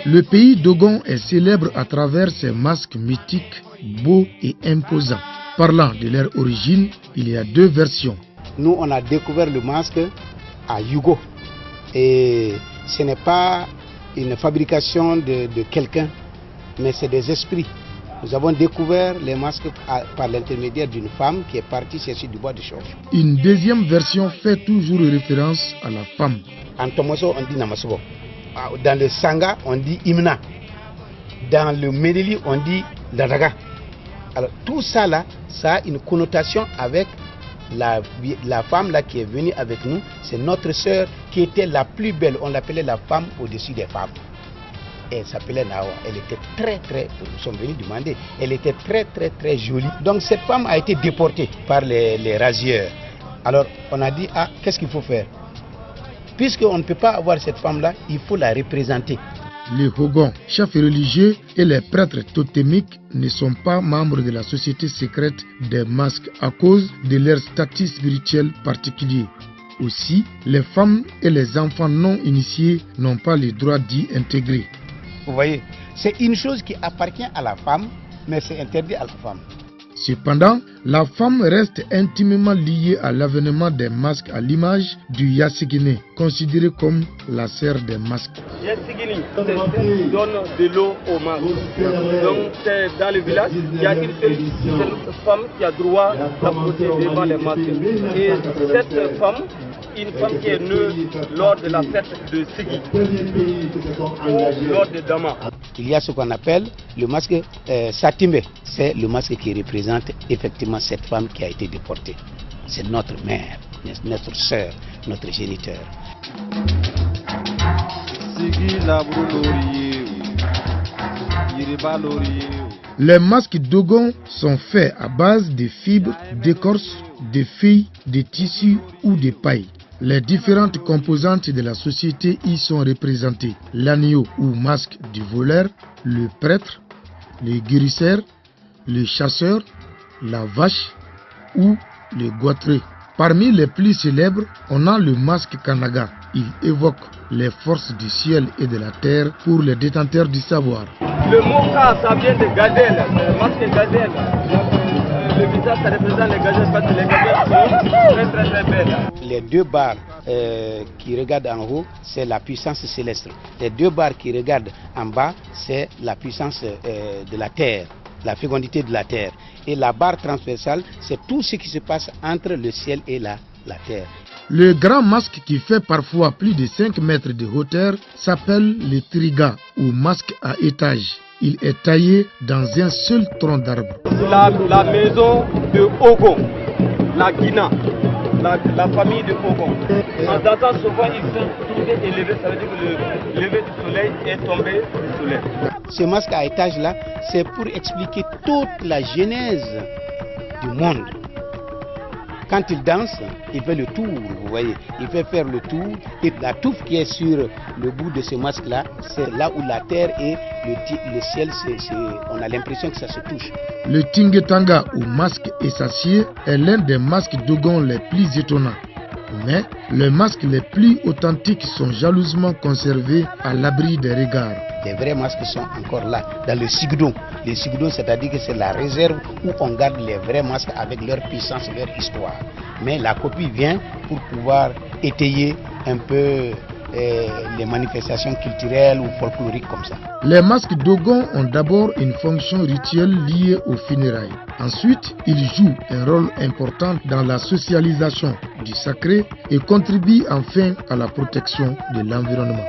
Le pays Dogon est célèbre à travers ses masques mythiques, beaux et imposants. Parlant de leur origine, il y a deux versions. Nous, on a découvert le masque à Yugo. Et ce n'est pas une fabrication de quelqu'un, mais c'est des esprits. Nous avons découvert les masques par l'intermédiaire d'une femme qui est partie chercher du bois de chauffe. Une deuxième version fait toujours référence à la femme. En Tomoso, on dit Namasobo. Dans le Sanga, on dit Imna. Dans le Medeli, on dit Dadaga. Alors tout ça là, ça a une connotation avec la femme là qui est venue avec nous. C'est notre sœur qui était la plus belle. On l'appelait la femme au-dessus des femmes. Elle s'appelait Nao. Elle était très, nous sommes venus demander, elle était très jolie. Donc cette femme a été déportée par les rasieurs. Alors on a dit, qu'est-ce qu'il faut faire? Puisqu'on ne peut pas avoir cette femme-là, il faut la représenter. Les Hogons, chefs religieux et les prêtres totémiques ne sont pas membres de la société secrète des masques à cause de leur statut spirituel particulier. Aussi, les femmes et les enfants non initiés n'ont pas le droit d'y intégrer. Vous voyez, c'est une chose qui appartient à la femme, mais c'est interdit à la femme. Cependant, la femme reste intimement liée à l'avènement des masques à l'image du Yasigini, considéré comme la sœur des masques. Yasigini, donne de l'eau aux masques. Donc c'est dans le village, il y a une seule femme qui a droit d'apporter devant les masques. Et cette femme, une femme qui est née lors de la fête de Sigi, ou lors de Dama. Il y a ce qu'on appelle le masque Satimbe. C'est le masque qui représente effectivement cette femme qui a été déportée. C'est notre mère, notre sœur, notre géniteur. Les masques Dogon sont faits à base de fibres, d'écorce, de feuilles, de tissus ou de paille. Les différentes composantes de la société y sont représentées. L'agneau ou masque du voleur, le prêtre, le guérisseur, le chasseur, la vache ou le goitreux. Parmi les plus célèbres, on a le masque Kanaga. Il évoque les forces du ciel et de la terre pour les détenteurs du savoir. Le mot Ka, ça vient de gazelle, le masque gazelle. Le visage, ça représente les gazelles parce que les gazelles sont très belles. Les deux barres qui regardent en haut, c'est la puissance céleste. Les deux barres qui regardent en bas, c'est la puissance de la terre, la fécondité de la terre. Et la barre transversale, c'est tout ce qui se passe entre le ciel et la terre. Le grand masque qui fait parfois plus de 5 mètres de hauteur s'appelle le triga ou masque à étage. Il est taillé dans un seul tronc d'arbre. La maison de Ogon, la Guina, la famille de Ogon. En datant souvent, ils sont tombés et levés, ça veut dire que le lever du soleil est tombé du soleil. Ce masque à étage là, c'est pour expliquer toute la genèse du monde. Quand il danse, il fait le tour, vous voyez, il fait faire le tour. Et la touffe qui est sur le bout de ce masque-là, c'est là où la terre et le ciel, on a l'impression que ça se touche. Le Tingetanga ou masque essacier est l'un des masques Dogon les plus étonnants. Mais les masques les plus authentiques sont jalousement conservés à l'abri des regards. Les vrais masques sont encore là, dans le Sigdon. Le Sigdon, c'est-à-dire que c'est la réserve où on garde les vrais masques avec leur puissance, leur histoire. Mais la copie vient pour pouvoir étayer un peu les manifestations culturelles ou folkloriques comme ça. Les masques Dogon ont d'abord une fonction rituelle liée aux funérailles. Ensuite, ils jouent un rôle important dans la socialisation du sacré et contribuent enfin à la protection de l'environnement.